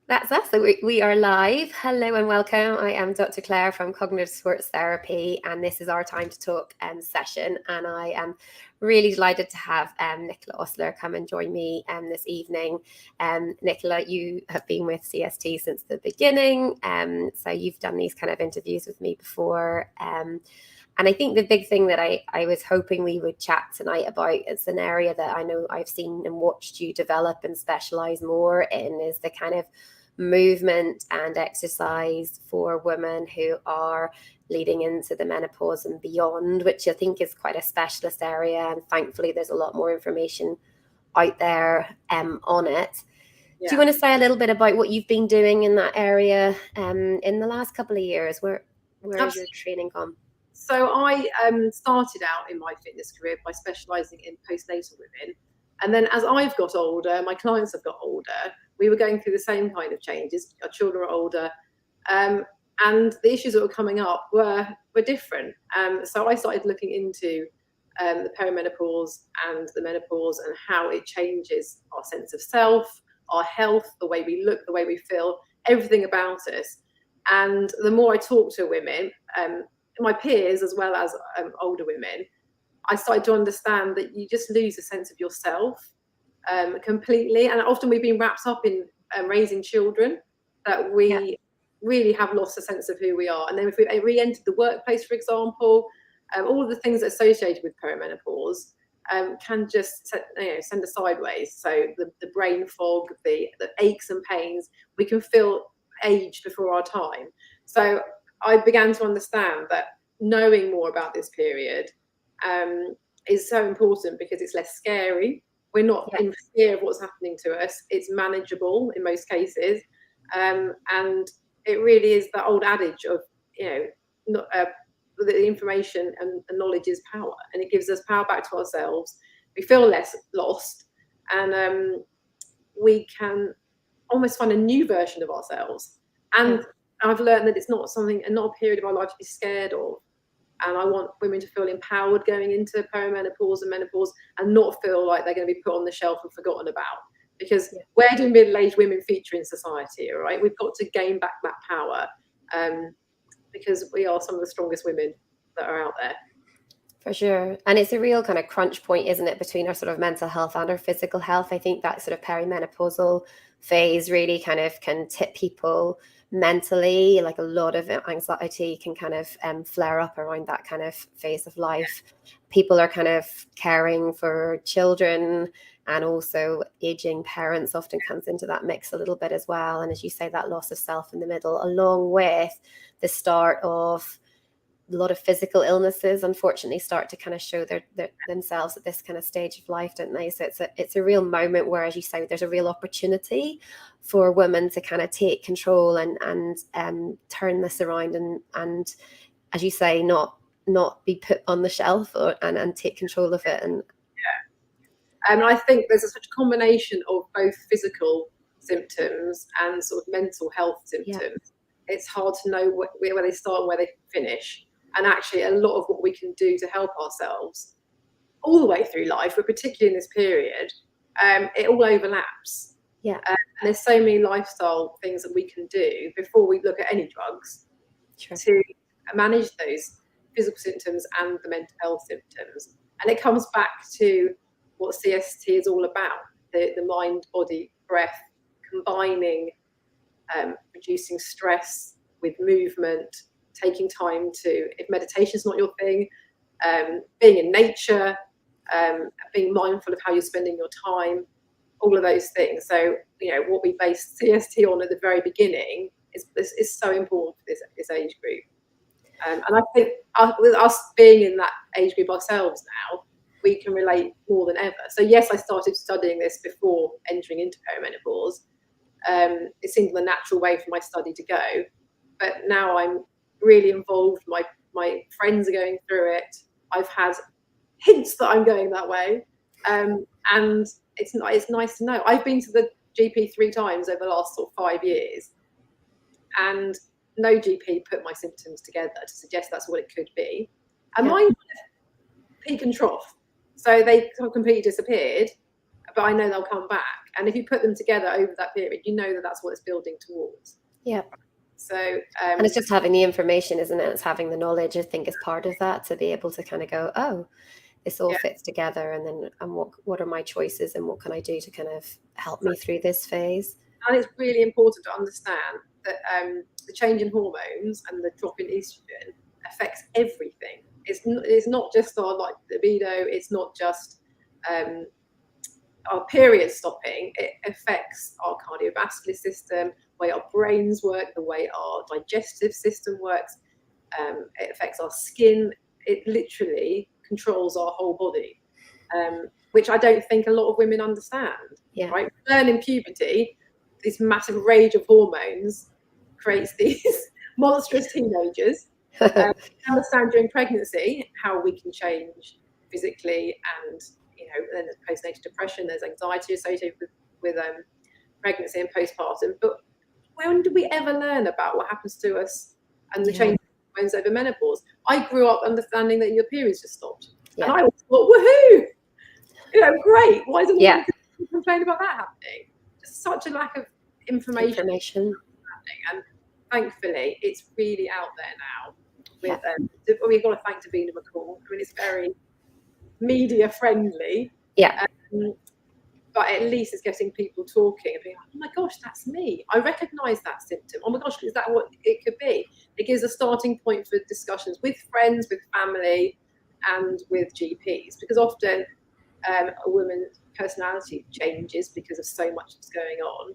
That's us. So we are live. Hello and welcome. I am Dr. Claire from Cognitive Sports Therapy, and this is our Time to Talk session. And I am really delighted to have Nicola Ostler come and join me this evening. Nicola, you have been with CST since the beginning, so you've done these kind of interviews with me before. And I think the big thing that I was hoping we would chat tonight about is an area that I know I've seen and watched you develop and specialize more in, is the kind of movement and exercise for women who are leading into the menopause and beyond, which I think is quite a specialist area. And thankfully, there's a lot more information out there on it. Yeah. Do you want to say a little bit about what you've been doing in that area in the last couple of years? Where has your training gone? So I started out in my fitness career by specialising in postnatal women. And then as I've got older, my clients have got older, we were going through the same kind of changes. Our children are older. And the issues that were coming up were different. So I started looking into the perimenopause and the menopause and how it changes our sense of self, our health, the way we look, the way we feel, everything about us. And the more I talk to women, my peers as well as older women, I started to understand that you just lose a sense of yourself completely. And often we've been wrapped up in raising children that we really have lost a sense of who we are. And then if we re-entered the workplace, for example, all of the things associated with perimenopause can just send us sideways. So the brain fog, the aches and pains, we can feel aged before our time. So I began to understand that knowing more about this period is so important because it's less scary. We're not in fear of what's happening to us. It's manageable in most cases. And it really is that old adage of, the information and knowledge is power, and it gives us power back to ourselves. We feel less lost, and we can almost find a new version of ourselves. And I've learned that it's not a period of our life to be scared of. And I want women to feel empowered going into perimenopause and menopause and not feel like they're going to be put on the shelf and forgotten about. Because where do middle-aged women feature in society, all right? We've got to gain back that power because we are some of the strongest women that are out there. For sure. And it's a real kind of crunch point, isn't it, between our sort of mental health and our physical health. I think that sort of perimenopausal phase really kind of can tip people mentally. Like a lot of anxiety can kind of flare up around that kind of phase of life. People are kind of caring for children, and also aging parents often comes into that mix a little bit as well. And as you say, that loss of self in the middle, along with the start of a lot of physical illnesses, unfortunately, start to kind of show themselves at this kind of stage of life, don't they? So it's a real moment where, as you say, there's a real opportunity for women to kind of take control and turn this around and as you say, not be put on the shelf and take control of it. And I think there's such a combination of both physical symptoms and sort of mental health symptoms. It's hard to know where they start and where they finish. And actually, a lot of what we can do to help ourselves all the way through life, but particularly in this period, it all overlaps. And there's so many lifestyle things that we can do before we look at any drugs to manage those physical symptoms and the mental health symptoms. And it comes back to what CST is all about, the mind, body, breath, combining, reducing stress with movement, taking time to, if meditation is not your thing, being in nature, being mindful of how you're spending your time, all of those things. So, what we based CST on at the very beginning is so important for this age group. And I think with us being in that age group ourselves now, we can relate more than ever. So yes, I started studying this before entering into perimenopause. It seemed the natural way for my study to go. But now I'm really involved. My friends are going through it. I've had hints that I'm going that way. And it's nice to know. I've been to the GP 3 times over the last sort of 5 years. And no GP put my symptoms together to suggest that's what it could be. And mine peak and trough. So they completely disappeared, but I know they'll come back. And if you put them together over that period, you know that that's what it's building towards. Yeah. So, and it's just having the information, isn't it? It's having the knowledge, I think, is part of that, to be able to kind of go, oh, this all fits together, and then what are my choices, and what can I do to kind of help me through this phase? And it's really important to understand that the change in hormones and the drop in estrogen affects everything. It's not just our like libido. It's not just our period stopping. It affects our cardiovascular system, the way our brains work, the way our digestive system works. It affects our skin. It literally controls our whole body, which I don't think a lot of women understand. Yeah. Right? Learning puberty, this massive rage of hormones creates these monstrous teenagers. Understand during pregnancy how we can change physically, and then there's postnatal depression, there's anxiety associated with pregnancy and postpartum. But when did we ever learn about what happens to us and the change of hormones over menopause? I grew up understanding that your periods just stopped, and I always thought, woohoo! Great. Why doesn't anyone complain about that happening? Just such a lack of information. And thankfully, it's really out there now. We've got to thank Davina McCall. I mean, it's very media friendly. Yeah. But at least it's getting people talking and being like, oh my gosh, that's me. I recognise that symptom. Oh my gosh, is that what it could be? It gives a starting point for discussions with friends, with family, and with GPs. Because often a woman's personality changes because of so much that's going on.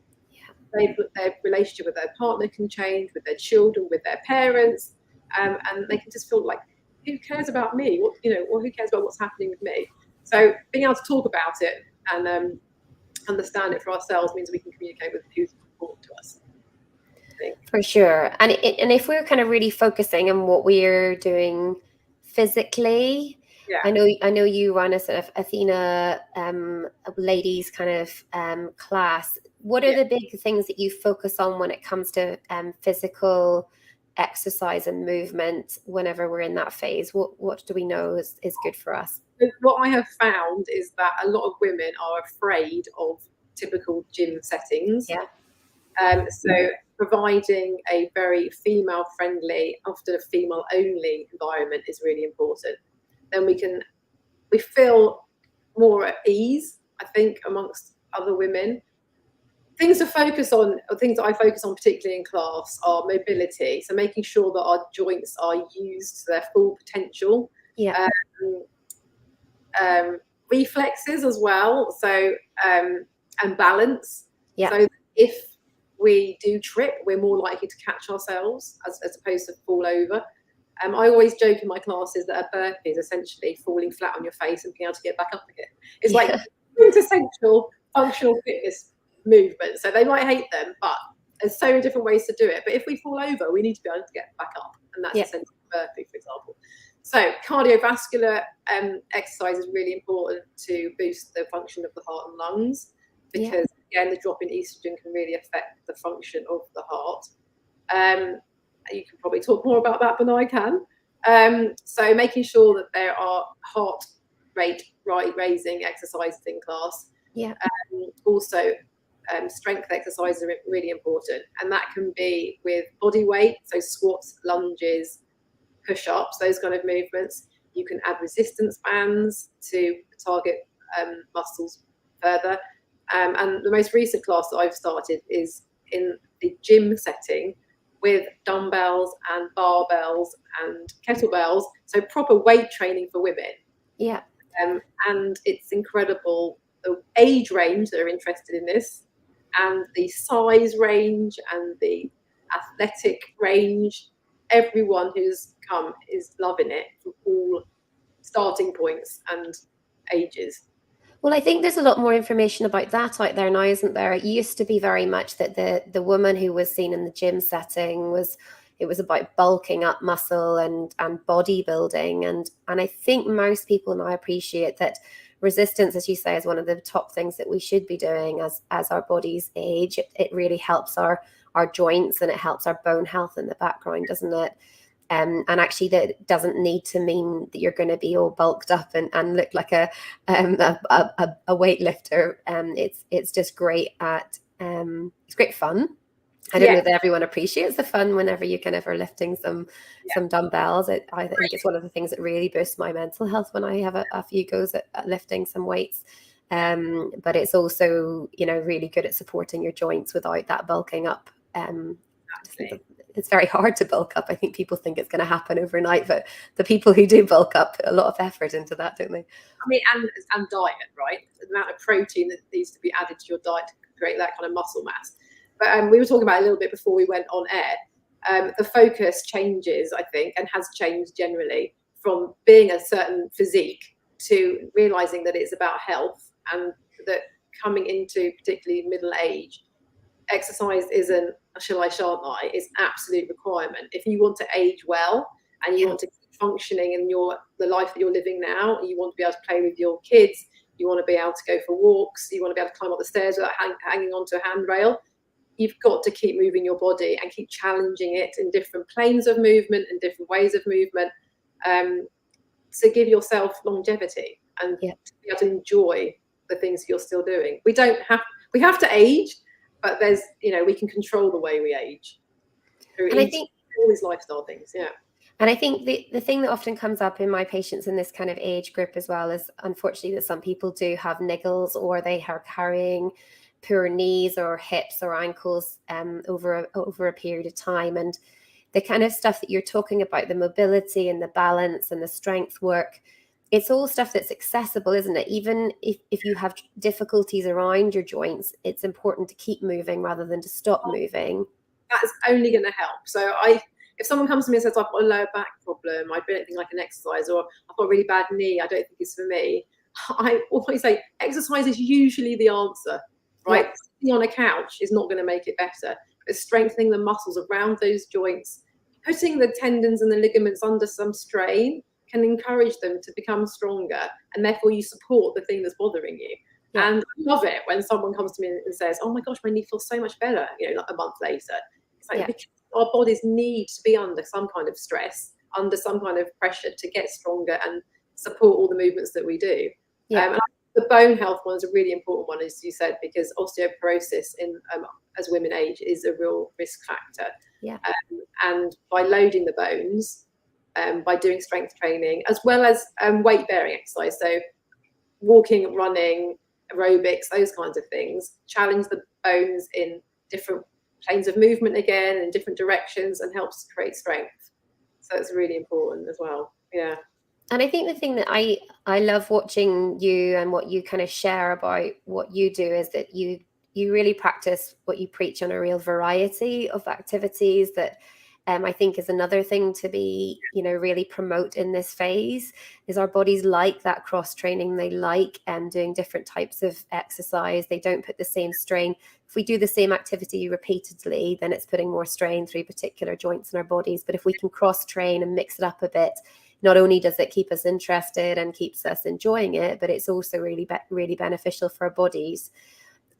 Their relationship with their partner can change, with their children, with their parents, and they can just feel like, who cares about me? Or who cares about what's happening with me? So being able to talk about it and understand it for ourselves means we can communicate with who's important to us. For sure. And if we're kind of really focusing on what we're doing physically, I know you run a sort of Athena ladies kind of class. What are the big things that you focus on when it comes to physical exercise and movement whenever we're in that phase? What do we know is good for us? What I have found is that a lot of women are afraid of typical gym settings. So providing a very female-friendly, often a female-only environment is really important. Then we feel more at ease, I think, amongst other women. Things to focus on, or things that I focus on particularly in class, are mobility. So making sure that our joints are used to their full potential. Reflexes as well. So and balance. So if we do trip, we're more likely to catch ourselves as opposed to fall over. I always joke in my classes that a burpee is essentially falling flat on your face and being able to get back up again. It's like quintessential functional fitness movement. So they might hate them, but there's so many different ways to do it. But if we fall over, we need to be able to get back up, and that's essentially burpee, for example. So cardiovascular exercise is really important to boost the function of the heart and lungs, because again, the drop in estrogen can really affect the function of the heart. You can probably talk more about that than I can. So making sure that there are heart rate raising exercises in class. Also, strength exercises are really important, and that can be with body weight, so squats, lunges, push-ups, those kind of movements. You can add resistance bands to target muscles further. And the most recent class that I've started is in the gym setting with dumbbells and barbells and kettlebells, so proper weight training for women. And it's incredible the age range that are interested in this, and the size range and the athletic range. Everyone who's come is loving it, from all starting points and ages. Well, I think there's a lot more information about that out there now, isn't there? It used to be very much that the woman who was seen in the gym setting was about bulking up muscle and bodybuilding. And I think most people now appreciate that resistance, as you say, is one of the top things that we should be doing as our bodies age. It really helps our joints, and it helps our bone health in the background, doesn't it? And actually that doesn't need to mean that you're going to be all bulked up and look like a weightlifter. It's just great it's great fun. I don't know that everyone appreciates the fun whenever you kind of are lifting some dumbbells. I think it's one of the things that really boosts my mental health when I have a few goes at lifting some weights. But it's also, really good at supporting your joints without that bulking up. It's very hard to bulk up. I think people think it's going to happen overnight, but the people who do bulk up put a lot of effort into that, don't they? I mean, and diet, right? The amount of protein that needs to be added to your diet to create that kind of muscle mass. But we were talking about it a little bit before we went on air. The focus changes, I think, and has changed generally from being a certain physique to realizing that it's about health, and that coming into particularly middle age, exercise isn't a shall I, shan't I, it's absolute requirement. If you want to age well and you want to keep functioning in the life that you're living now, you want to be able to play with your kids, you want to be able to go for walks, you want to be able to climb up the stairs without hanging onto a handrail, you've got to keep moving your body and keep challenging it in different planes of movement and different ways of movement, to give yourself longevity and to be able to enjoy the things you're still doing. We have to age, but there's, we can control the way we age through I think all these lifestyle things. Yeah. And I think the thing that often comes up in my patients in this kind of age group as well is, unfortunately, that some people do have niggles, or they are carrying poor knees or hips or ankles over a period of time. And the kind of stuff that you're talking about, the mobility and the balance and the strength work, it's all stuff that's accessible, isn't it? Even if you have difficulties around your joints, it's important to keep moving rather than to stop moving. That's only going to help. So if someone comes to me and says, I've got a lower back problem, I don't think I can exercise, or I've got a really bad knee, I don't think it's for me, I always say exercise is usually the answer, right? Yeah. Sitting on a couch is not going to make it better. But strengthening the muscles around those joints, putting the tendons and the ligaments under some strain, can encourage them to become stronger, and therefore you support the thing that's bothering you. Yeah. And I love it when someone comes to me and says, oh my gosh, my knee feels so much better, like a month later. It's like, because our bodies need to be under some kind of stress, under some kind of pressure to get stronger and support all the movements that we do. And the bone health one is a really important one, as you said, because osteoporosis as women age is a real risk factor. And by loading the bones, by doing strength training, as well as weight bearing exercise, so walking, running, aerobics, those kinds of things, challenge the bones in different planes of movement again, in different directions, and helps create strength. So it's really important as well. Yeah. And I think the thing that I love watching you and what you kind of share about what you do is that you really practice what you preach on a real variety of activities that I think is another thing to be, really promote in this phase, is our bodies like that cross training. They like doing different types of exercise. They don't put the same strain. If we do the same activity repeatedly, then it's putting more strain through particular joints in our bodies. But if we can cross train and mix it up a bit, not only does it keep us interested and keeps us enjoying it, but it's also really beneficial for our bodies.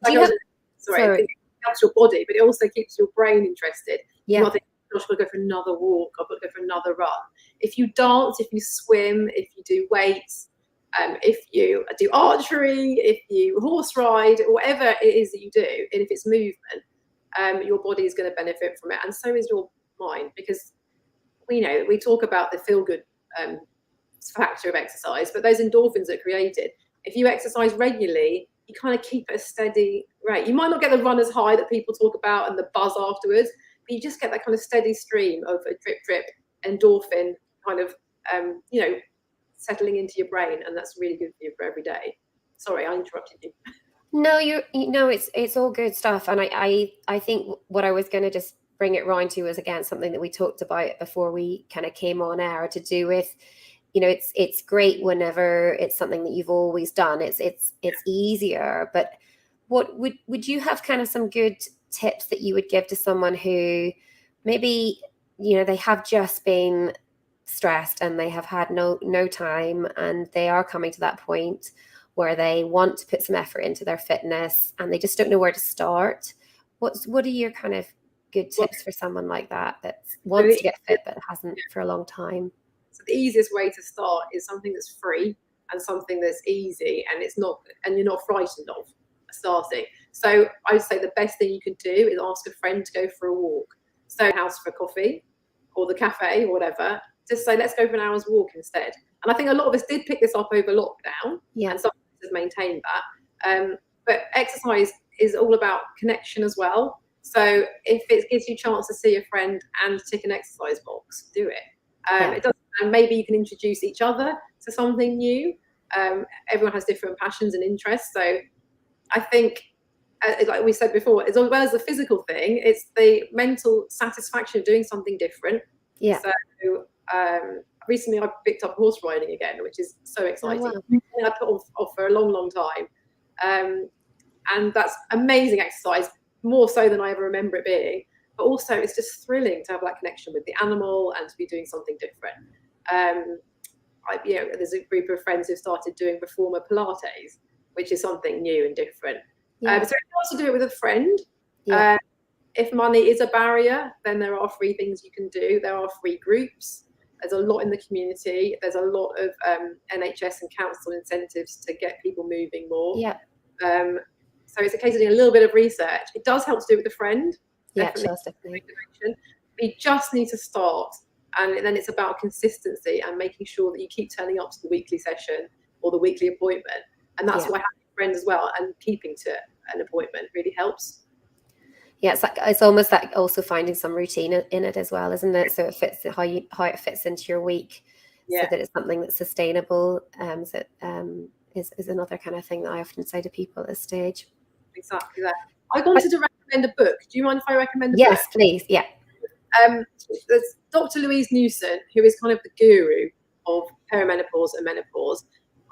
Sorry. It helps your body, but it also keeps your brain interested. Yeah. Gosh, I've got to go for another walk, I've got to go for another run. If you dance, if you swim, if you do weights, if you do archery, if you horse ride, whatever it is that you do, and if it's movement, your body is going to benefit from it, and so is your mind, because we talk about the feel-good factor of exercise, but those endorphins are created. If you exercise regularly, you kind of keep a steady rate. You might not get the runner's high that people talk about and the buzz afterwards, but you just get that kind of steady stream of a drip endorphin kind of settling into your brain, and that's really good for you for every day. Sorry, I interrupted you. No, it's all good stuff. And I think what I was going to just bring it round to was, again, something that we talked about before we kind of came on air, to do with, it's great whenever it's something that you've always done. It's easier. But what would you have kind of some good tips that you would give to someone who maybe, they have just been stressed and they have had no time, and they are coming to that point where they want to put some effort into their fitness and they just don't know where to start? What are your kind of good tips for someone like that wants to get fit but hasn't for a long time? So the easiest way to start is something that's free and something that's easy, and you're not frightened of starting. So I would say the best thing you can do is ask a friend to go for a walk. So house for coffee or the cafe or whatever, just say, let's go for an hour's walk instead. And I think a lot of us did pick this up over lockdown, and some of us have maintained that. But exercise is all about connection as well. So if it gives you a chance to see a friend and tick an exercise box, do it. It doesn't, and maybe you can introduce each other to something new. Everyone has different passions and interests. So I think, like we said before, as well as the physical thing, it's the mental satisfaction of doing something different. Yeah. So recently I picked up horse riding again, which is so exciting. Oh, wow. I put off for a long, long time. And that's amazing exercise, more so than I ever remember it being. But also it's just thrilling to have that connection with the animal and to be doing something different. There's a group of friends who've started doing reformer Pilates, which is something new and different. So you can also do it with a friend. If money is a barrier, then there are free things you can do. There are free groups. There's a lot in the community. There's a lot of NHS and council incentives to get people moving more. So it's a case of doing a little bit of research. It does help to do it with a friend. Definitely. But you just need to start. And then it's about consistency and making sure that you keep turning up to the weekly session or the weekly appointment. And that's why having a friend as well and keeping to an appointment really helps. Yeah, it's almost like also finding some routine in it as well, isn't it? So it fits how it fits into your week, so that it's something that's sustainable. Is another kind of thing that I often say to people at this stage. Exactly that. I wanted to recommend a book. Do you mind if I recommend a book? Yes, please. Yeah. There's Dr. Louise Newson, who is kind of the guru of perimenopause and menopause.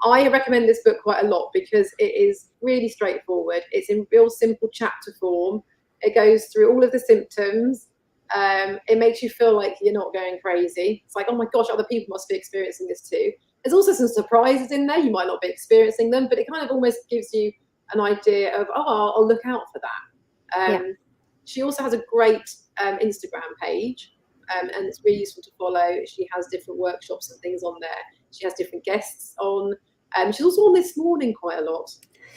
I recommend this book quite a lot because it is really straightforward. It's in real simple chapter form. It goes through all of the symptoms. It makes you feel like you're not going crazy. It's like, oh my gosh, other people must be experiencing this too. There's also some surprises in there. You might not be experiencing them, but it kind of almost gives you an idea of, I'll look out for that. She also has a great Instagram page, and it's really useful to follow. She has different workshops and things on there. She has different guests on. She's also on This Morning quite a lot.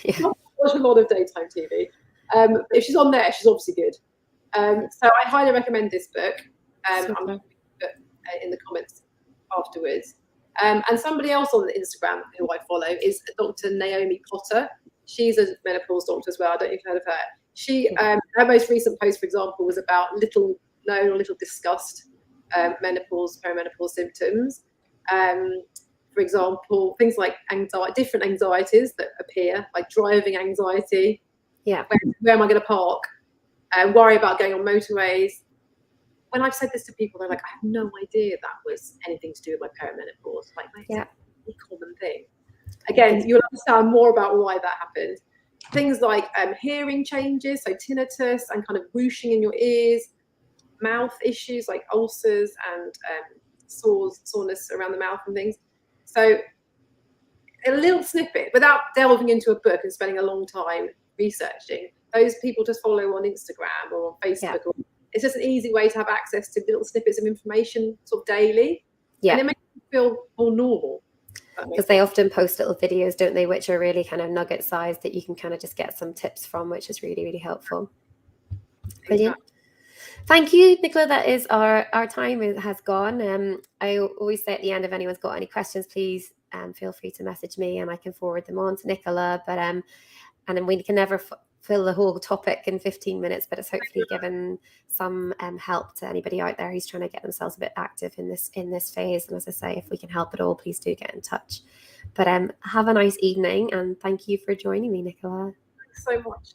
I watch a lot of daytime TV. But if she's on there, she's obviously good. So I highly recommend this book. I'm going to put in the comments afterwards. And somebody else on Instagram who I follow is Dr. Naomi Potter. She's a menopause doctor as well. I don't know if you've heard of her. She, her most recent post, for example, was about little known or little discussed menopause, perimenopause symptoms. For example, things like different anxieties that appear, like driving anxiety. Where am I going to park? Worry about going on motorways. When I've said this to people, they're like, I have no idea that was anything to do with my perimenopause. Like, it's a really common thing. Again, you'll understand more about why that happened. Things like hearing changes, so tinnitus and kind of whooshing in your ears, mouth issues like ulcers and soreness around the mouth and things. So a little snippet, without delving into a book and spending a long time researching, those people just follow on Instagram or on Facebook. It's just an easy way to have access to little snippets of information sort of daily. And it makes you feel more normal. Because they often post little videos, don't they, which are really kind of nugget sized that you can kind of just get some tips from, which is really, really helpful. Brilliant. Exactly. Thank you, Nicola. That is our time has gone. I always say at the end, if anyone's got any questions, please feel free to message me and I can forward them on to Nicola. But and then we can never fill the whole topic in 15 minutes, but it's hopefully given some help to anybody out there who's trying to get themselves a bit active in this phase. And as I say, if we can help at all, please do get in touch. But have a nice evening and thank you for joining me, Nicola. Thanks so much.